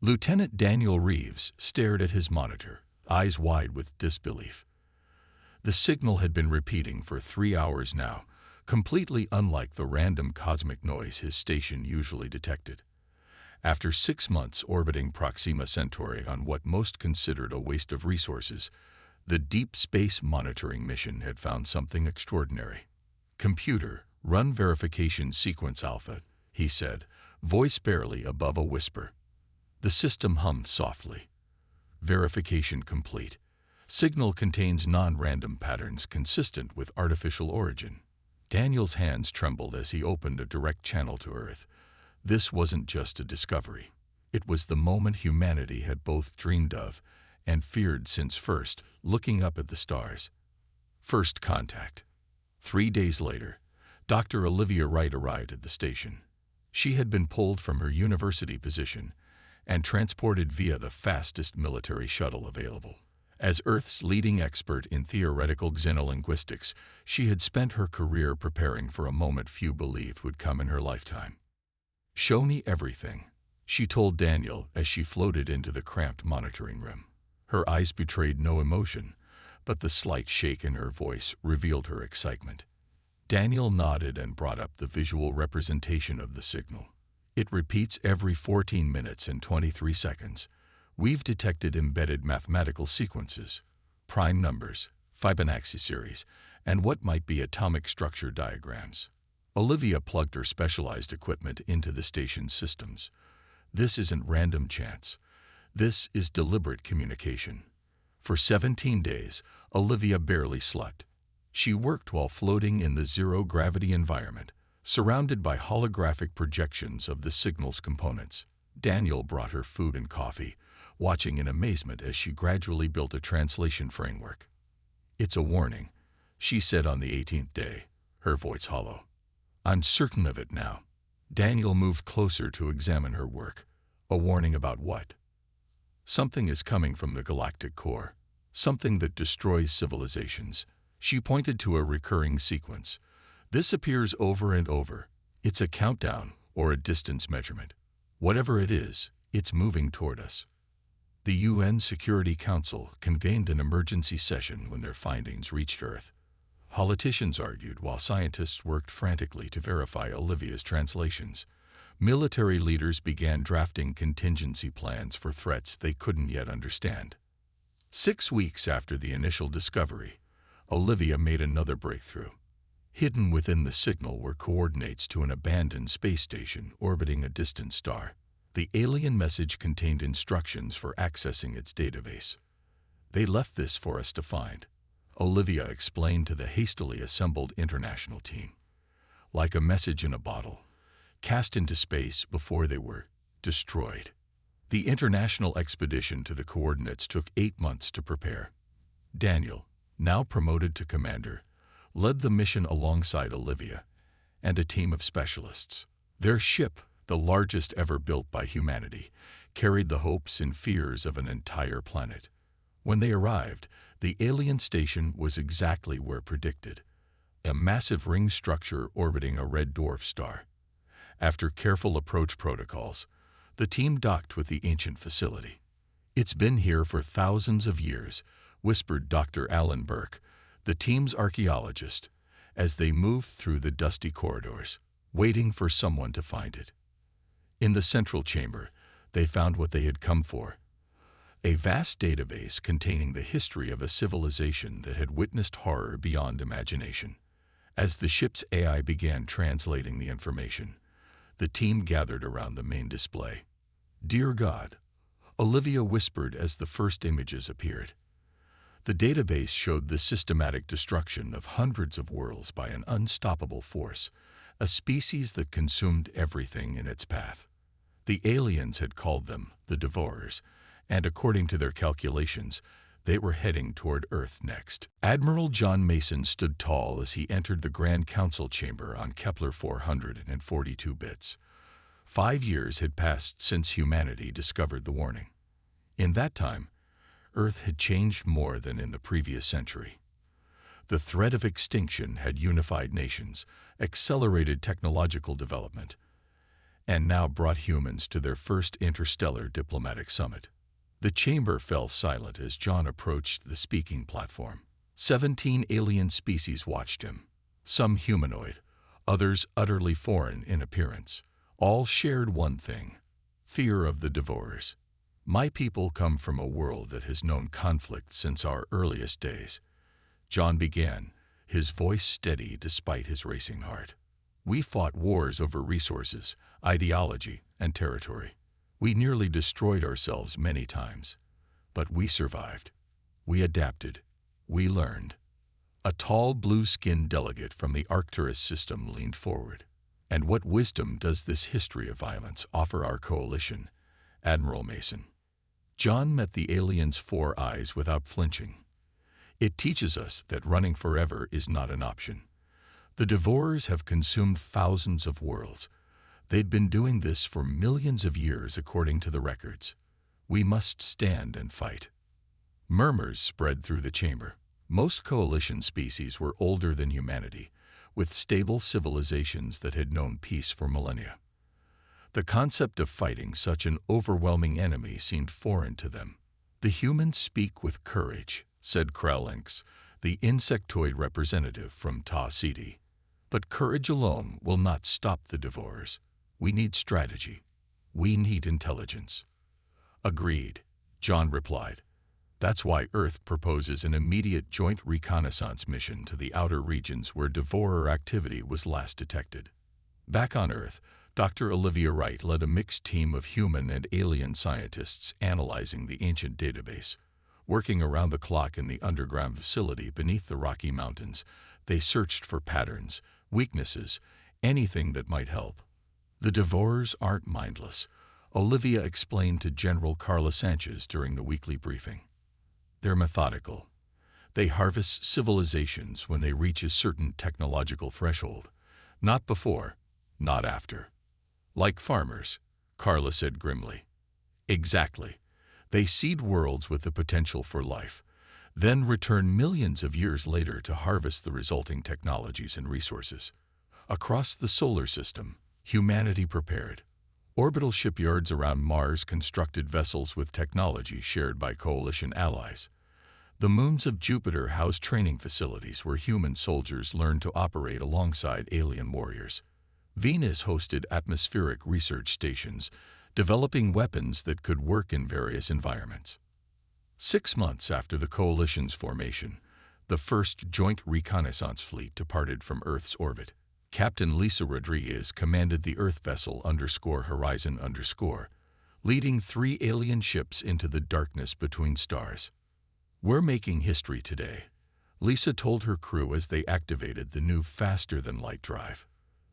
Lieutenant Daniel Reeves stared at his monitor, eyes wide with disbelief. The signal had been repeating for 3 hours now, completely unlike the random cosmic noise his station usually detected. After 6 months orbiting Proxima Centauri on what most considered a waste of resources, the Deep Space Monitoring Mission had found something extraordinary. "Computer, run verification sequence alpha," he said, voice barely above a whisper. The system hummed softly. "Verification complete. Signal contains non-random patterns consistent with artificial origin." Daniel's hands trembled as he opened a direct channel to Earth. This wasn't just a discovery. It was the moment humanity had both dreamed of and feared since first looking up at the stars. First contact. 3 days later, Dr. Olivia Wright arrived at the station. She had been pulled from her university position and transported via the fastest military shuttle available. As Earth's leading expert in theoretical xenolinguistics, she had spent her career preparing for a moment few believed would come in her lifetime. "Show me everything," she told Daniel as she floated into the cramped monitoring room. Her eyes betrayed no emotion, but the slight shake in her voice revealed her excitement. Daniel nodded and brought up the visual representation of the signal. "It repeats every 14 minutes and 23 seconds. We've detected embedded mathematical sequences, prime numbers, Fibonacci series, and what might be atomic structure diagrams." Olivia plugged her specialized equipment into the station's systems. "This isn't random chance. This is deliberate communication." For 17 days, Olivia barely slept. She worked while floating in the zero-gravity environment, surrounded by holographic projections of the signal's components. Daniel brought her food and coffee, watching in amazement as she gradually built a translation framework. "It's a warning," she said on the 18th day, her voice hollow. "I'm certain of it now." Daniel moved closer to examine her work. "A warning about what?" "Something is coming from the galactic core. Something that destroys civilizations." She pointed to a recurring sequence. "This appears over and over. It's a countdown or a distance measurement. Whatever it is, it's moving toward us." The UN Security Council convened an emergency session when their findings reached Earth. Politicians argued while scientists worked frantically to verify Olivia's translations. Military leaders began drafting contingency plans for threats they couldn't yet understand. 6 weeks after the initial discovery, Olivia made another breakthrough. Hidden within the signal were coordinates to an abandoned space station orbiting a distant star. The alien message contained instructions for accessing its database. "They left this for us to find," Olivia explained to the hastily assembled international team. "Like a message in a bottle, cast into space before they were destroyed." The international expedition to the coordinates took 8 months to prepare. Daniel, now promoted to commander, led the mission alongside Olivia and a team of specialists. Their ship, the largest ever built by humanity, carried the hopes and fears of an entire planet. When they arrived, the alien station was exactly where predicted, a massive ring structure orbiting a red dwarf star. After careful approach protocols, the team docked with the ancient facility. "It's been here for thousands of years," whispered Dr. Alan Burke, the team's archaeologist, as they moved through the dusty corridors, waiting for someone to find it. In the central chamber, they found what they had come for: a vast database containing the history of a civilization that had witnessed horror beyond imagination. As the ship's AI began translating the information, the team gathered around the main display. "Dear God," Olivia whispered as the first images appeared. The database showed the systematic destruction of hundreds of worlds by an unstoppable force, a species that consumed everything in its path. The aliens had called them the Devourers, and according to their calculations, they were heading toward Earth next. Admiral John Mason stood tall as he entered the Grand Council chamber on Kepler 442 bits. 5 years had passed since humanity discovered the warning. In that time, Earth had changed more than in the previous century. The threat of extinction had unified nations, accelerated technological development, and now brought humans to their first interstellar diplomatic summit. The chamber fell silent as John approached the speaking platform. 17 alien species watched him, some humanoid, others utterly foreign in appearance. All shared one thing: fear of the Devourers. "My people come from a world that has known conflict since our earliest days," John began, his voice steady despite his racing heart. "We fought wars over resources, ideology, and territory. We nearly destroyed ourselves many times. But we survived. We adapted. We learned." A tall, blue-skinned delegate from the Arcturus system leaned forward. "And what wisdom does this history of violence offer our coalition, Admiral Mason?" John met the alien's 4 eyes without flinching. "It teaches us that running forever is not an option. The Devourers have consumed thousands of worlds. They'd been doing this for millions of years according to the records. We must stand and fight." Murmurs spread through the chamber. Most coalition species were older than humanity, with stable civilizations that had known peace for millennia. The concept of fighting such an overwhelming enemy seemed foreign to them. "The humans speak with courage," said Kraulinx, the insectoid representative from Ta Ceti. "But courage alone will not stop the Devourers. We need strategy. We need intelligence." "Agreed," John replied. "That's why Earth proposes an immediate joint reconnaissance mission to the outer regions where Devourer activity was last detected." Back on Earth, Dr. Olivia Wright led a mixed team of human and alien scientists analyzing the ancient database. Working around the clock in the underground facility beneath the Rocky Mountains, they searched for patterns, weaknesses, anything that might help. "The Devourers aren't mindless," Olivia explained to General Carla Sanchez during the weekly briefing. "They're methodical. They harvest civilizations when they reach a certain technological threshold. Not before, not after." "Like farmers," Carla said grimly. "Exactly. They seed worlds with the potential for life, then return millions of years later to harvest the resulting technologies and resources." Across the solar system, humanity prepared. Orbital shipyards around Mars constructed vessels with technology shared by coalition allies. The moons of Jupiter housed training facilities where human soldiers learned to operate alongside alien warriors. Venus hosted atmospheric research stations, developing weapons that could work in various environments. 6 months after the coalition's formation, the first joint reconnaissance fleet departed from Earth's orbit. Captain Lisa Rodriguez commanded the Earth vessel _Horizon_, leading 3 alien ships into the darkness between stars. "We're making history today," Lisa told her crew as they activated the new faster-than-light drive.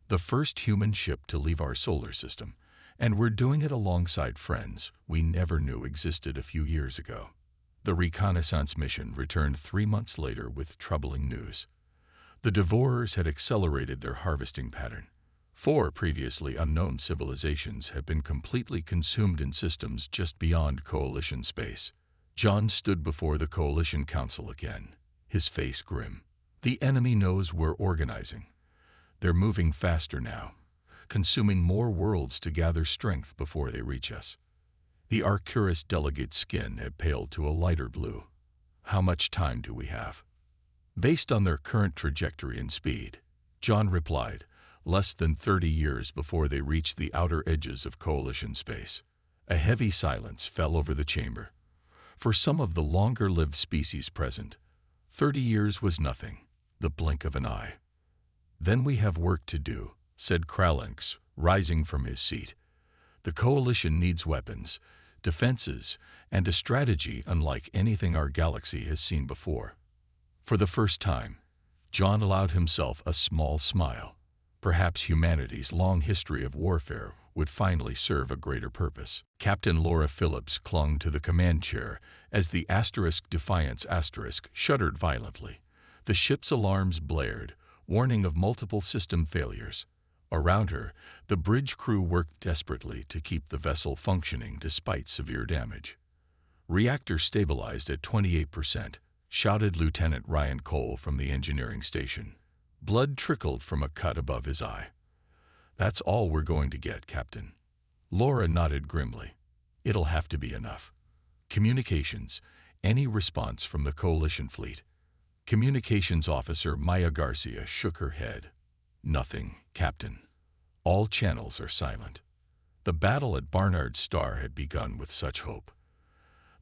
"The first human ship to leave our solar system, and we're doing it alongside friends we never knew existed a few years ago." The reconnaissance mission returned 3 months later with troubling news. The Devourers had accelerated their harvesting pattern. 4 previously unknown civilizations had been completely consumed in systems just beyond Coalition space. John stood before the Coalition Council again, his face grim. "The enemy knows we're organizing. They're moving faster now, consuming more worlds to gather strength before they reach us." The Arcturus delegate's skin had paled to a lighter blue. "How much time do we have?" "Based on their current trajectory and speed," John replied, "less than 30 years before they reach the outer edges of Coalition space." A heavy silence fell over the chamber. For some of the longer-lived species present, 30 years was nothing, the blink of an eye. "Then we have work to do," said Kraulinx, rising from his seat. "The Coalition needs weapons, defenses, and a strategy unlike anything our galaxy has seen before." For the first time, John allowed himself a small smile. Perhaps humanity's long history of warfare would finally serve a greater purpose. Captain Laura Phillips clung to the command chair as the *Defiance* shuddered violently. The ship's alarms blared, warning of multiple system failures. Around her, the bridge crew worked desperately to keep the vessel functioning despite severe damage. "Reactor stabilized at 28%, shouted Lieutenant Ryan Cole from the engineering station. Blood trickled from a cut above his eye. That's all we're going to get, Captain. Laura nodded grimly. It'll have to be enough. Communications. Any response from the Coalition fleet? Communications Officer Maya Garcia shook her head. Nothing, Captain. All channels are silent. The battle at Barnard's Star had begun with such hope.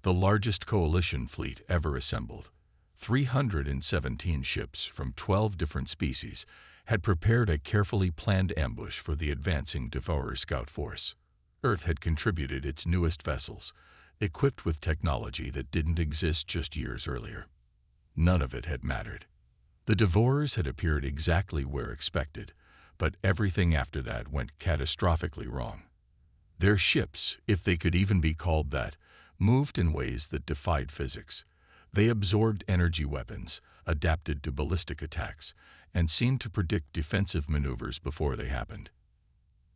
The largest Coalition fleet ever assembled, 317 ships from 12 different species, had prepared a carefully planned ambush for the advancing Devourer scout force. Earth had contributed its newest vessels, equipped with technology that didn't exist just years earlier. None of it had mattered. The Devourers had appeared exactly where expected, but everything after that went catastrophically wrong. Their ships, if they could even be called that, moved in ways that defied physics. They absorbed energy weapons, adapted to ballistic attacks, and seemed to predict defensive maneuvers before they happened.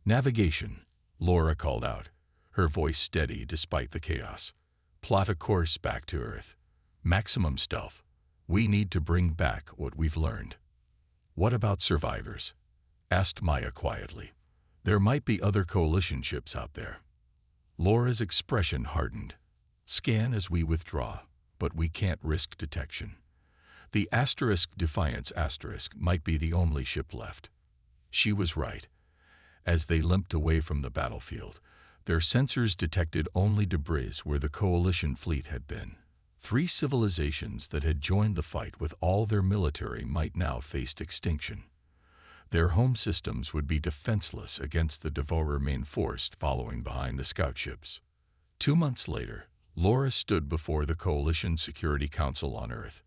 Navigation, Laura called out, her voice steady despite the chaos. Plot a course back to Earth. Maximum stealth. We need to bring back what we've learned. What about survivors? Asked Maya quietly. There might be other Coalition ships out there. Laura's expression hardened. Scan as we withdraw, but we can't risk detection. The Defiance might be the only ship left. She was right. As they limped away from the battlefield, their sensors detected only debris where the Coalition fleet had been. 3 civilizations that had joined the fight with all their military might now face extinction. Their home systems would be defenseless against the Devourer main force following behind the scout ships. 2 months later, Laura stood before the Coalition Security Council on Earth.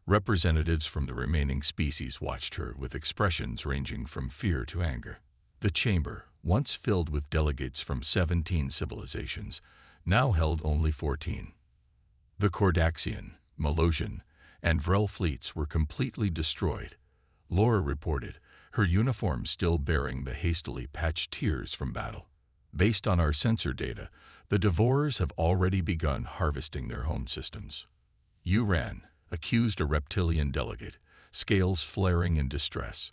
Representatives from the remaining species watched her with expressions ranging from fear to anger. The chamber, once filled with delegates from 17 civilizations, now held only 14. The Cordaxian, Melosian, and Vrel fleets were completely destroyed. Laura reported, her uniform still bearing the hastily patched tears from battle. Based on our sensor data, the Devourers have already begun harvesting their home systems. Uran accused a reptilian delegate, scales flaring in distress.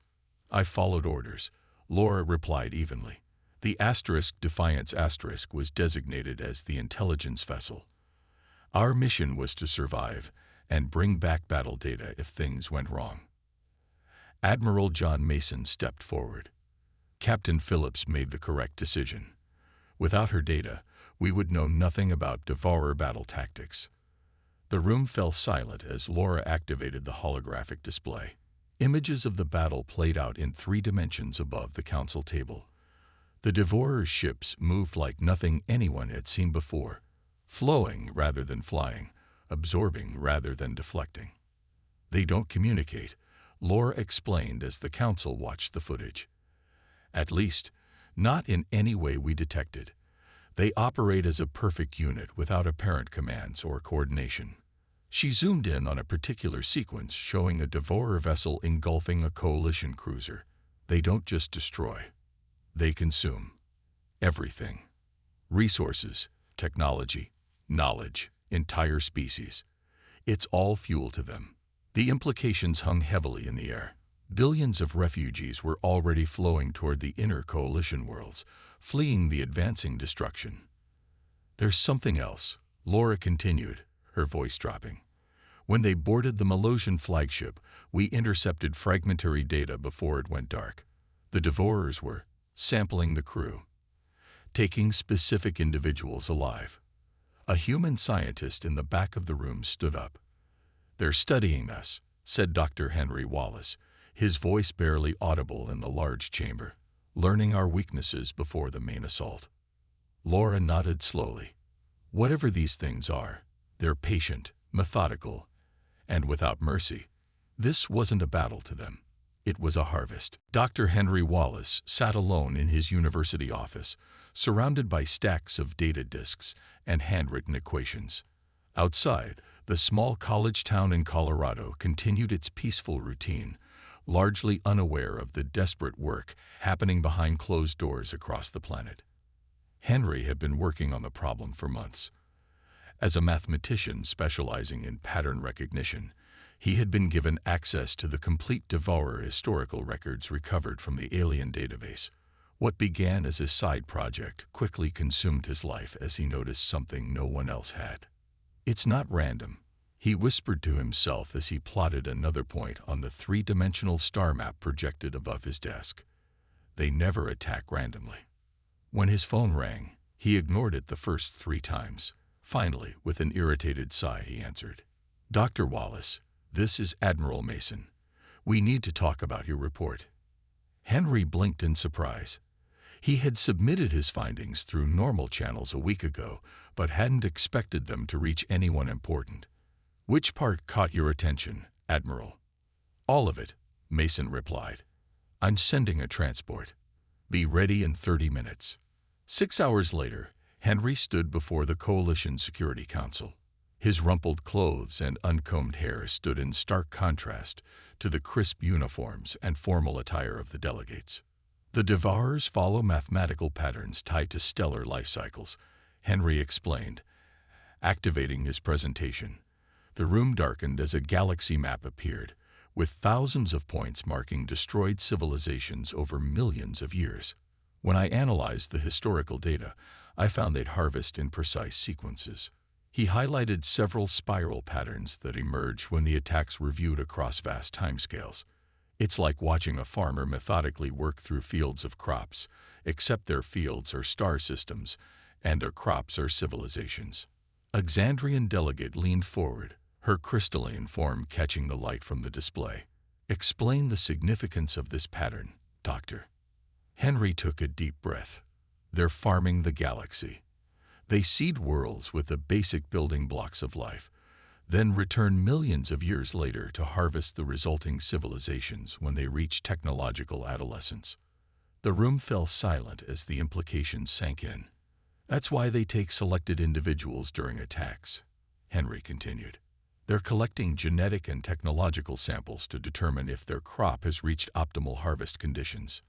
I followed orders, Laura replied evenly. The Defiance was designated as the intelligence vessel. Our mission was to survive and bring back battle data if things went wrong. Admiral John Mason stepped forward. Captain Phillips made the correct decision. Without her data, we would know nothing about Devourer battle tactics. The room fell silent as Laura activated the holographic display. Images of the battle played out in 3 dimensions above the council table. The Devourer's ships moved like nothing anyone had seen before, flowing rather than flying, absorbing rather than deflecting. They don't communicate, Laura explained as the council watched the footage. At least, not in any way we detected. They operate as a perfect unit without apparent commands or coordination. She zoomed in on a particular sequence showing a Devourer vessel engulfing a Coalition cruiser. They don't just destroy. They consume. Everything. Resources, technology, knowledge, entire species. It's all fuel to them. The implications hung heavily in the air. Billions of refugees were already flowing toward the inner Coalition worlds, fleeing the advancing destruction. There's something else, Laura continued, her voice dropping. When they boarded the Melosian flagship, we intercepted fragmentary data before it went dark. The Devourers were sampling the crew, taking specific individuals alive. A human scientist in the back of the room stood up. They're studying us, said Dr. Henry Wallace, his voice barely audible in the large chamber, learning our weaknesses before the main assault. Laura nodded slowly. Whatever these things are, they're patient, methodical, and without mercy. This wasn't a battle to them. It was a harvest. Dr. Henry Wallace sat alone in his university office, surrounded by stacks of data disks and handwritten equations. Outside, the small college town in Colorado continued its peaceful routine, largely unaware of the desperate work happening behind closed doors across the planet. Henry had been working on the problem for months. As a mathematician specializing in pattern recognition, he had been given access to the complete Devourer historical records recovered from the alien database. What began as a side project quickly consumed his life as he noticed something no one else had. "It's not random," he whispered to himself as he plotted another point on the three-dimensional star map projected above his desk. They never attack randomly. When his phone rang, he ignored it the first 3 times. Finally, with an irritated sigh, he answered. "Dr. Wallace, this is Admiral Mason. We need to talk about your report." Henry blinked in surprise. He had submitted his findings through normal channels a week ago, but hadn't expected them to reach anyone important. "Which part caught your attention, Admiral?" "All of it," Mason replied. "I'm sending a transport. Be ready in 30 minutes. 6 hours later, Henry stood before the Coalition Security Council. His rumpled clothes and uncombed hair stood in stark contrast to the crisp uniforms and formal attire of the delegates. "The Devourers follow mathematical patterns tied to stellar life cycles," Henry explained, activating his presentation. The room darkened as a galaxy map appeared, with thousands of points marking destroyed civilizations over millions of years. "When I analyzed the historical data, I found they'd harvest in precise sequences." He highlighted several spiral patterns that emerged when the attacks were viewed across vast timescales. "It's like watching a farmer methodically work through fields of crops, except their fields are star systems, and their crops are civilizations." A Xandrian delegate leaned forward, her crystalline form catching the light from the display. "Explain the significance of this pattern, Doctor." Henry took a deep breath. "They're farming the galaxy. They seed worlds with the basic building blocks of life, then return millions of years later to harvest the resulting civilizations when they reach technological adolescence." The room fell silent as the implications sank in. "That's why they take selected individuals during attacks," Henry continued. "They're collecting genetic and technological samples to determine if their crop has reached optimal harvest conditions."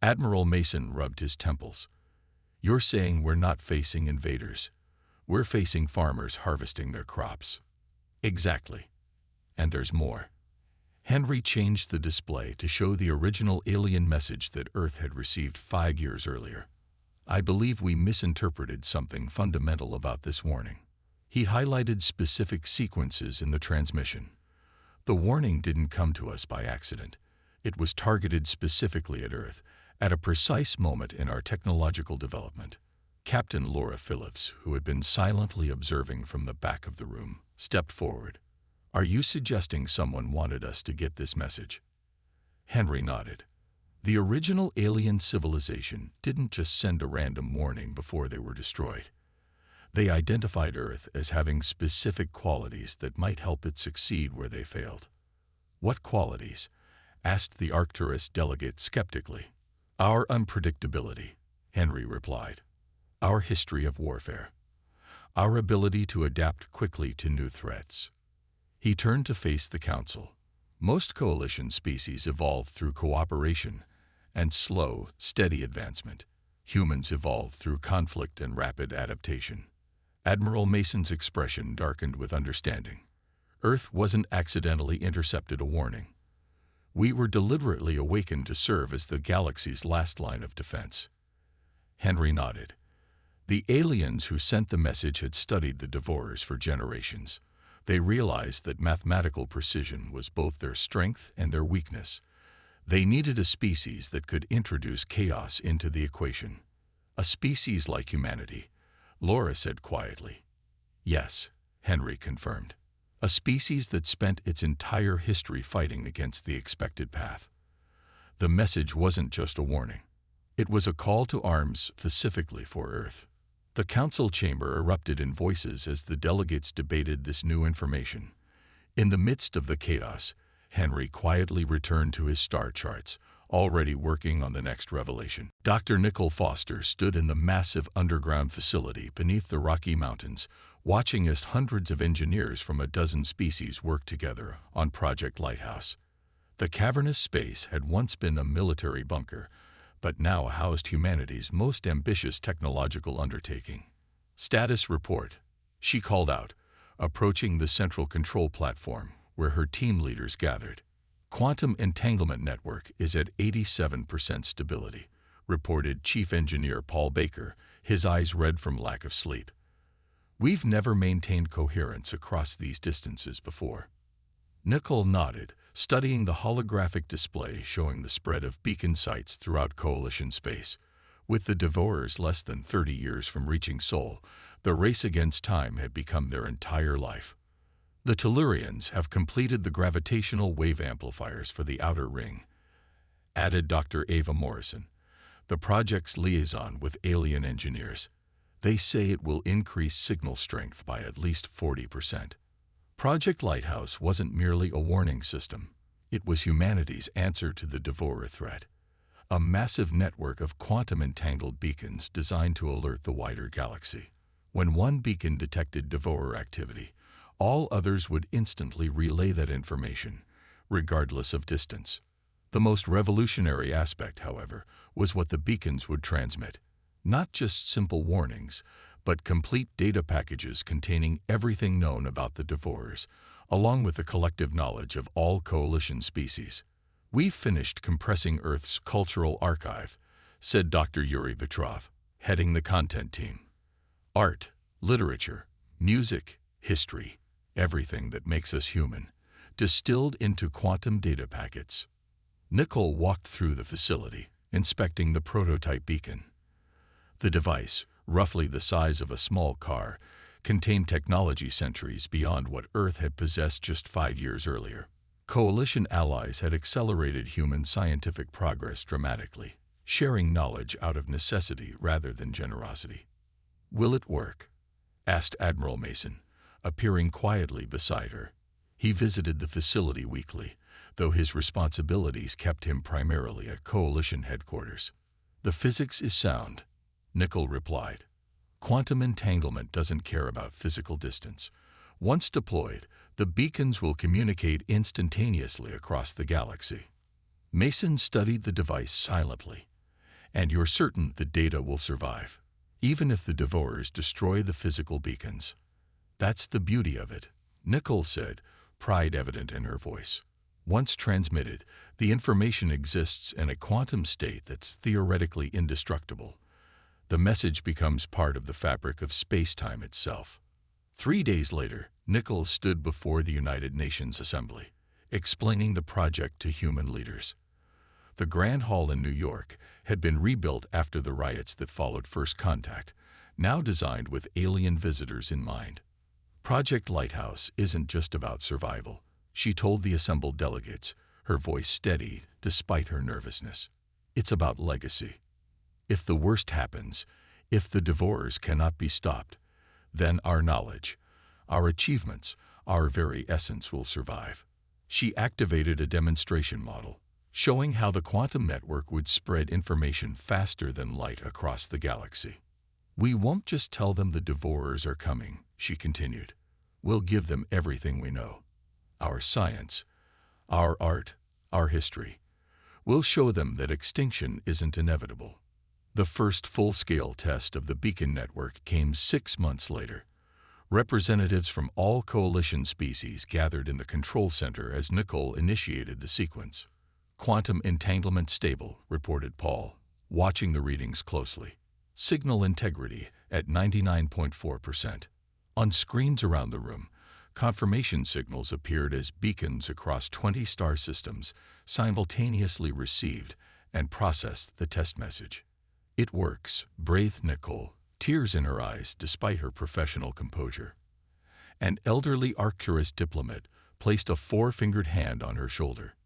Admiral Mason rubbed his temples. "You're saying we're not facing invaders. We're facing farmers harvesting their crops." "Exactly. And there's more." Henry changed the display to show the original alien message that Earth had received 5 years earlier. "I believe we misinterpreted something fundamental about this warning." He highlighted specific sequences in the transmission. "The warning didn't come to us by accident. It was targeted specifically at Earth, at a precise moment in our technological development." Captain Laura Phillips, who had been silently observing from the back of the room, stepped forward. "Are you suggesting someone wanted us to get this message?" Henry nodded. "The original alien civilization didn't just send a random warning before they were destroyed. They identified Earth as having specific qualities that might help it succeed where they failed." "What qualities?" asked the Arcturus delegate skeptically. "Our unpredictability," Henry replied. "Our history of warfare. Our ability to adapt quickly to new threats." He turned to face the council. "Most coalition species evolve through cooperation and slow, steady advancement. Humans evolve through conflict and rapid adaptation." Admiral Mason's expression darkened with understanding. "Earth wasn't accidentally intercepted a warning. We were deliberately awakened to serve as the galaxy's last line of defense." Henry nodded. "The aliens who sent the message had studied the Devourers for generations. They realized that mathematical precision was both their strength and their weakness. They needed a species that could introduce chaos into the equation." "A species like humanity," Laura said quietly. "Yes," Henry confirmed. "A species that spent its entire history fighting against the expected path." The message wasn't just a warning. It was a call to arms specifically for Earth. The council chamber erupted in voices as the delegates debated this new information. In the midst of the chaos, Henry quietly returned to his star charts, already working on the next revelation. Dr. Nicole Foster stood in the massive underground facility beneath the Rocky Mountains, watching as hundreds of engineers from a dozen species worked together on Project Lighthouse. The cavernous space had once been a military bunker, but now housed humanity's most ambitious technological undertaking. "Status report," she called out, approaching the central control platform where her team leaders gathered. "Quantum entanglement network is at 87% stability. reported Chief Engineer Paul Baker, his eyes red from lack of sleep. We've never maintained coherence across these distances before. Nickel nodded, studying the holographic display showing the spread of beacon sites throughout Coalition space. With the Devourers less than 30 years from reaching Sol, the race against time had become their entire life. The Tellurians have completed the gravitational wave amplifiers for the outer ring, added Dr. Ava Morrison, the project's liaison with alien engineers. They say it will increase signal strength by at least 40%. Project Lighthouse wasn't merely a warning system. It was humanity's answer to the Devourer threat. A massive network of quantum-entangled beacons designed to alert the wider galaxy. When one beacon detected Devourer activity, all others would instantly relay that information, regardless of distance. The most revolutionary aspect, however, was what the beacons would transmit. Not just simple warnings, but complete data packages containing everything known about the Devourers, along with the collective knowledge of all Coalition species. "We've finished compressing Earth's cultural archive," said Dr. Yuri Petrov, heading the content team. "Art, literature, music, history, everything that makes us human, distilled into quantum data packets." Nickel walked through the facility, inspecting the prototype beacon. The device, roughly the size of a small car, contained technology centuries beyond what Earth had possessed just 5 years earlier. Coalition allies had accelerated human scientific progress dramatically, sharing knowledge out of necessity rather than generosity. "Will it work?" asked Admiral Mason, appearing quietly beside her. He visited the facility weekly, though his responsibilities kept him primarily at Coalition headquarters. "The physics is sound," Nickel replied. "Quantum entanglement doesn't care about physical distance. Once deployed, the beacons will communicate instantaneously across the galaxy." Mason studied the device silently. "And you're certain the data will survive, even if the Devourers destroy the physical beacons?" "That's the beauty of it," Nickel said, pride evident in her voice. "Once transmitted, the information exists in a quantum state that's theoretically indestructible. The message becomes part of the fabric of space-time itself." 3 days later, Nickel stood before the United Nations Assembly, explaining the project to human leaders. The Grand Hall in New York had been rebuilt after the riots that followed First Contact, now designed with alien visitors in mind. "Project Lighthouse isn't just about survival," she told the assembled delegates, her voice steady despite her nervousness. "It's about legacy. If the worst happens, if the Devourers cannot be stopped, then our knowledge, our achievements, our very essence will survive." She activated a demonstration model, showing how the quantum network would spread information faster than light across the galaxy. "We won't just tell them the Devourers are coming," she continued. "We'll give them everything we know. Our science, our art, our history. We'll show them that extinction isn't inevitable." The first full-scale test of the beacon network came 6 months later. Representatives from all Coalition species gathered in the control center as Nickel initiated the sequence. "Quantum entanglement stable," reported Paul, watching the readings closely. "Signal integrity at 99.4%. On screens around the room, confirmation signals appeared as beacons across 20 star systems simultaneously received and processed the test message. "It works," breathed Nicole, tears in her eyes despite her professional composure. An elderly Arcturus diplomat placed a 4-fingered hand on her shoulder.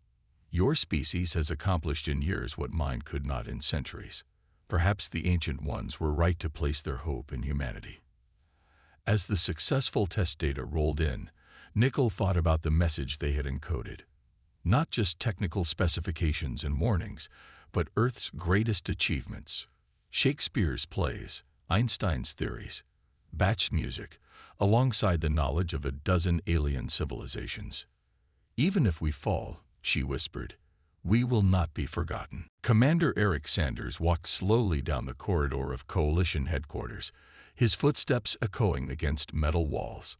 "Your species has accomplished in years what mine could not in centuries. Perhaps the ancient ones were right to place their hope in humanity." As the successful test data rolled in, Nickel thought about the message they had encoded. Not just technical specifications and warnings, but Earth's greatest achievements. Shakespeare's plays, Einstein's theories, Bach's music, alongside the knowledge of a dozen alien civilizations. "Even if we fall," she whispered, "we will not be forgotten." Commander Eric Sanders walked slowly down the corridor of Coalition headquarters, his footsteps echoing against metal walls.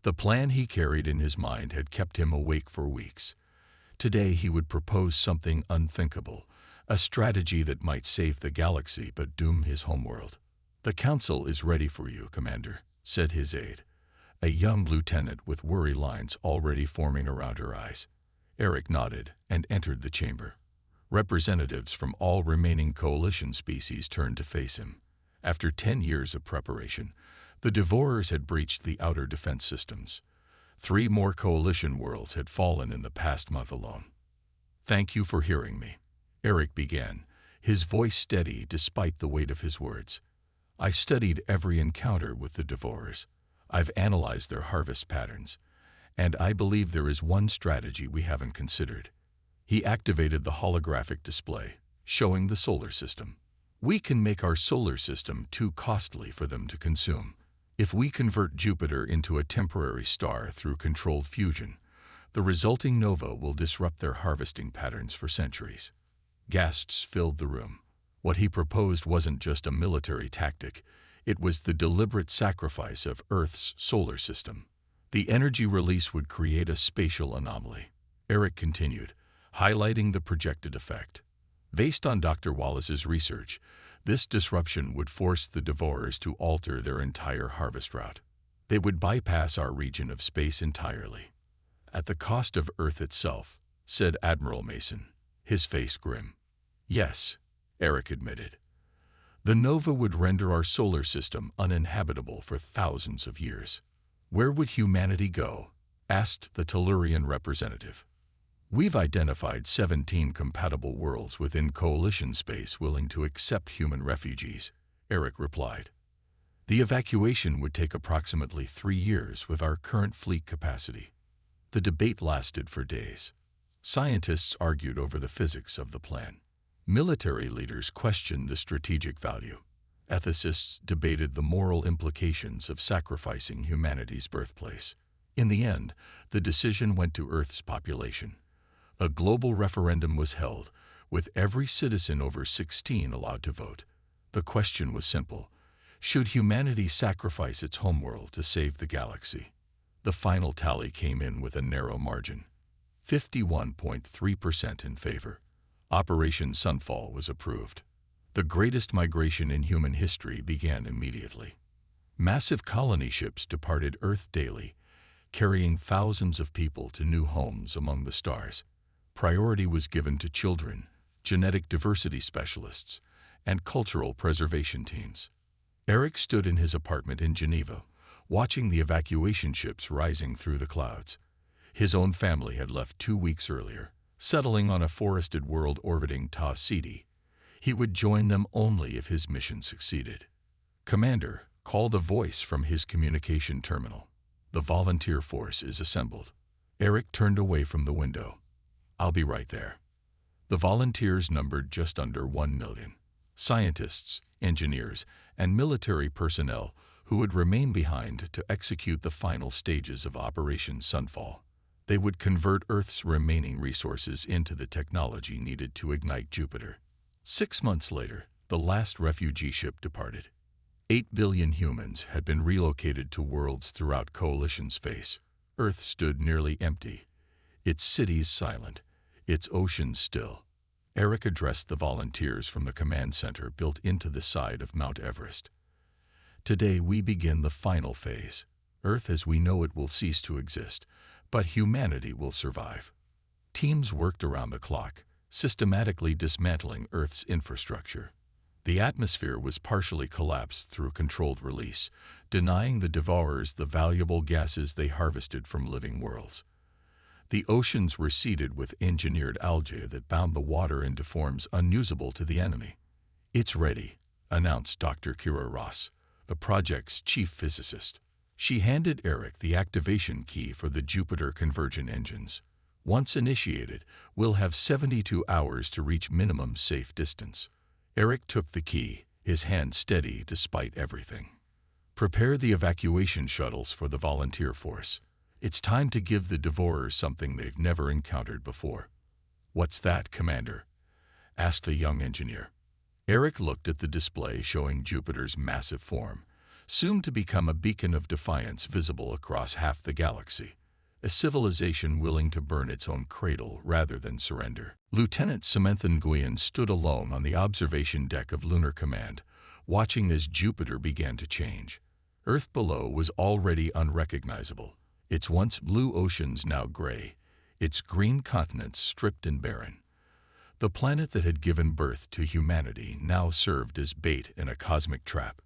The plan he carried in his mind had kept him awake for weeks. Today he would propose something unthinkable, a strategy that might save the galaxy but doom his homeworld. "The Council is ready for you, Commander," said his aide, a young lieutenant with worry lines already forming around her eyes. Eric nodded and entered the chamber. Representatives from all remaining coalition species turned to face him. After 10 years of preparation, the Devourers had breached the outer defense systems. 3 more coalition worlds had fallen in the past month alone. "Thank you for hearing me," Eric began, his voice steady despite the weight of his words. "I studied every encounter with the Devourers. I've analyzed their harvest patterns, and I believe there is one strategy we haven't considered." He activated the holographic display, showing the solar system. "We can make our solar system too costly for them to consume. If we convert Jupiter into a temporary star through controlled fusion, the resulting nova will disrupt their harvesting patterns for centuries." Gasps filled the room. What he proposed wasn't just a military tactic, it was the deliberate sacrifice of Earth's solar system. The energy release would create a spatial anomaly. Eric continued, highlighting the projected effect. Based on Dr. Wallace's research, this disruption would force the Devourers to alter their entire harvest route. They would bypass our region of space entirely. "At the cost of Earth itself," said Admiral Mason, his face grim. "Yes," Eric admitted. "The nova would render our solar system uninhabitable for thousands of years." "Where would humanity go?" asked the Tellurian representative. "We've identified 17 compatible worlds within coalition space willing to accept human refugees," Eric replied. "The evacuation would take approximately 3 years with our current fleet capacity." The debate lasted for days. Scientists argued over the physics of the plan. Military leaders questioned the strategic value. Ethicists debated the moral implications of sacrificing humanity's birthplace. In the end, the decision went to Earth's population. A global referendum was held, with every citizen over 16 allowed to vote. The question was simple: should humanity sacrifice its homeworld to save the galaxy? The final tally came in with a narrow margin: 51.3% in favor. Operation Sunfall was approved. The greatest migration in human history began immediately. Massive colony ships departed Earth daily, carrying thousands of people to new homes among the stars. Priority was given to children, genetic diversity specialists, and cultural preservation teams. Eric stood in his apartment in Geneva, watching the evacuation ships rising through the clouds. His own family had left 2 weeks earlier, settling on a forested world orbiting Ta Sidi. He would join them only if his mission succeeded. "Commander," called a voice from his communication terminal. "The volunteer force is assembled." Eric turned away from the window. "I'll be right there." The volunteers numbered just under 1 million. Scientists, engineers, and military personnel who would remain behind to execute the final stages of Operation Sunfall. They would convert Earth's remaining resources into the technology needed to ignite Jupiter. 6 months later, the last refugee ship departed. 8 billion humans had been relocated to worlds throughout coalition space. Earth stood nearly empty, its cities silent, its oceans still. Eric addressed the volunteers from the command center built into the side of Mount Everest. "Today we begin the final phase. Earth as we know it will cease to exist, but humanity will survive." Teams worked around the clock, systematically dismantling Earth's infrastructure. The atmosphere was partially collapsed through controlled release, denying the Devourers the valuable gases they harvested from living worlds. The oceans were seeded with engineered algae that bound the water into forms unusable to the enemy. "It's ready," announced Dr. Kira Ross, the project's chief physicist. She handed Eric the activation key for the Jupiter convergent engines. "Once initiated, we'll have 72 hours to reach minimum safe distance." Eric took the key, his hand steady despite everything. "Prepare the evacuation shuttles for the volunteer force. It's time to give the Devourers something they've never encountered before." "What's that, Commander?" asked a young engineer. Eric looked at the display showing Jupiter's massive form, soon to become a beacon of defiance visible across half the galaxy. a civilization willing to burn its own cradle rather than surrender. Lieutenant Samantha Nguyen stood alone on the observation deck of Lunar Command, watching as Jupiter began to change. Earth below was already unrecognizable, its once blue oceans now gray, its green continents stripped and barren. The planet that had given birth to humanity now served as bait in a cosmic trap.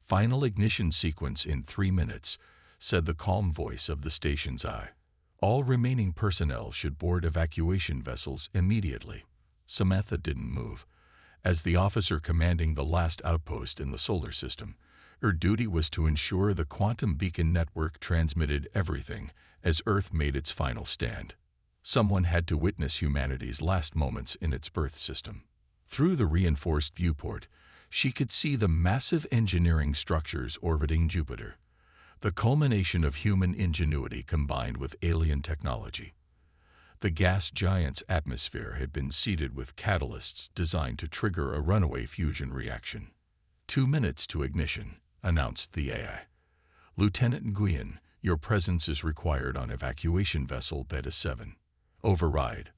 "Final ignition sequence in 3 minutes," said the calm voice of the station's eye. "All remaining personnel should board evacuation vessels immediately." Samantha didn't move. As the officer commanding the last outpost in the solar system, her duty was to ensure the quantum beacon network transmitted everything as Earth made its final stand. Someone had to witness humanity's last moments in its birth system. Through the reinforced viewport, she could see the massive engineering structures orbiting Jupiter, the culmination of human ingenuity combined with alien technology. The gas giant's atmosphere had been seeded with catalysts designed to trigger a runaway fusion reaction. 2 minutes to ignition," announced the AI. "Lieutenant Nguyen, your presence is required on evacuation vessel Beta 7. Override,"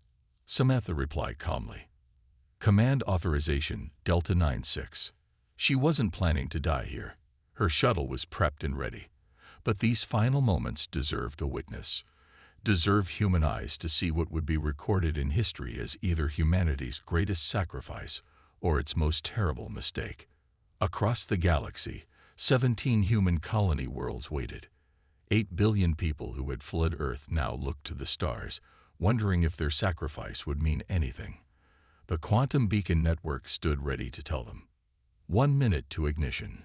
Samantha replied calmly. "Command authorization Delta 96. She wasn't planning to die here. Her shuttle was prepped and ready. But these final moments deserved a witness, deserved human eyes to see what would be recorded in history as either humanity's greatest sacrifice or its most terrible mistake. Across the galaxy, 17 human colony worlds waited. 8 billion people who had fled Earth now looked to the stars, wondering if their sacrifice would mean anything. The quantum beacon network stood ready to tell them. 1 minute to ignition.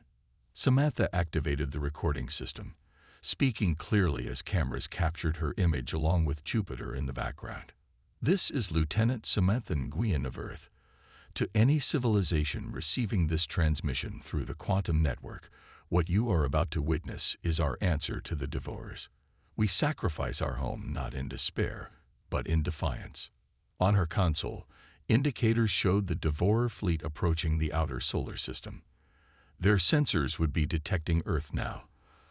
Samantha activated the recording system, speaking clearly as cameras captured her image along with Jupiter in the background. "This is Lieutenant Samantha Nguyen of Earth. To any civilization receiving this transmission through the quantum network, what you are about to witness is our answer to the Devourers. We sacrifice our home not in despair, but in defiance." On her console, indicators showed the Devourer fleet approaching the outer solar system. Their sensors would be detecting Earth now,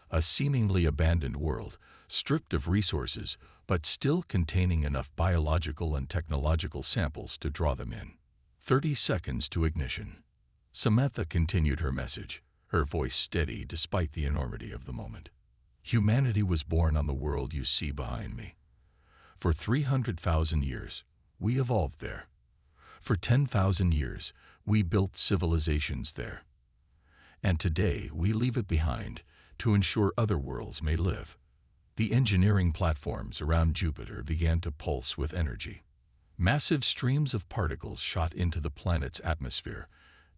a seemingly abandoned world, stripped of resources, but still containing enough biological and technological samples to draw them in. 30 seconds to ignition. Samantha continued her message, her voice steady despite the enormity of the moment. "Humanity was born on the world you see behind me. For 300,000 years, we evolved there. For 10,000 years, we built civilizations there. And today, we leave it behind to ensure other worlds may live." The engineering platforms around Jupiter began to pulse with energy. Massive streams of particles shot into the planet's atmosphere,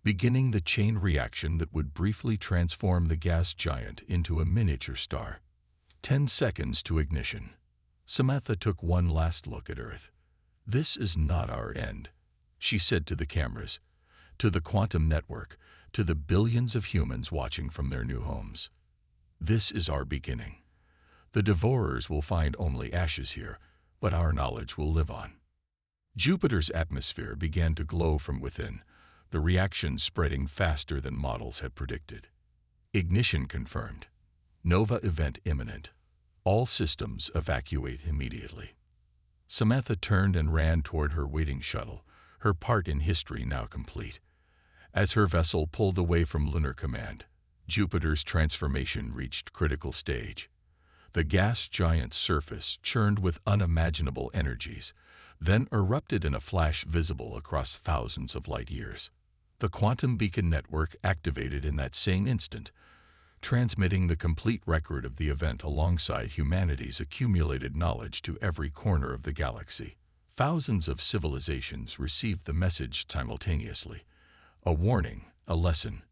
beginning the chain reaction that would briefly transform the gas giant into a miniature star. 10 seconds to ignition. Samantha took one last look at Earth. "This is not our end," she said to the cameras, to the quantum network, to the billions of humans watching from their new homes. "This is our beginning. The Devourers will find only ashes here, but our knowledge will live on." Jupiter's atmosphere began to glow from within, the reaction spreading faster than models had predicted. Ignition confirmed. Nova event imminent. All systems evacuate immediately. Samantha turned and ran toward her waiting shuttle, her part in history now complete. As her vessel pulled away from Lunar Command, Jupiter's transformation reached critical stage. The gas giant's surface churned with unimaginable energies, then erupted in a flash visible across thousands of light years. The quantum beacon network activated in that same instant, transmitting the complete record of the event alongside humanity's accumulated knowledge to every corner of the galaxy. Thousands of civilizations received the message simultaneously, a warning, a lesson,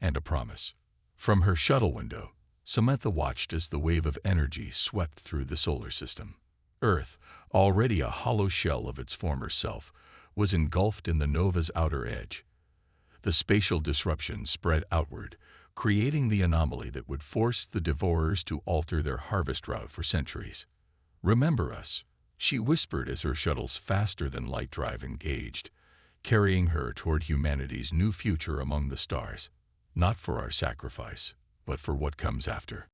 and a promise. From her shuttle window, Samantha watched as the wave of energy swept through the solar system. Earth, already a hollow shell of its former self, was engulfed in the nova's outer edge. The spatial disruption spread outward, creating the anomaly that would force the Devourers to alter their harvest route for centuries. "Remember us," she whispered as her shuttle's faster-than-light drive engaged, carrying her toward humanity's new future among the stars. "Not for our sacrifice, but for what comes after."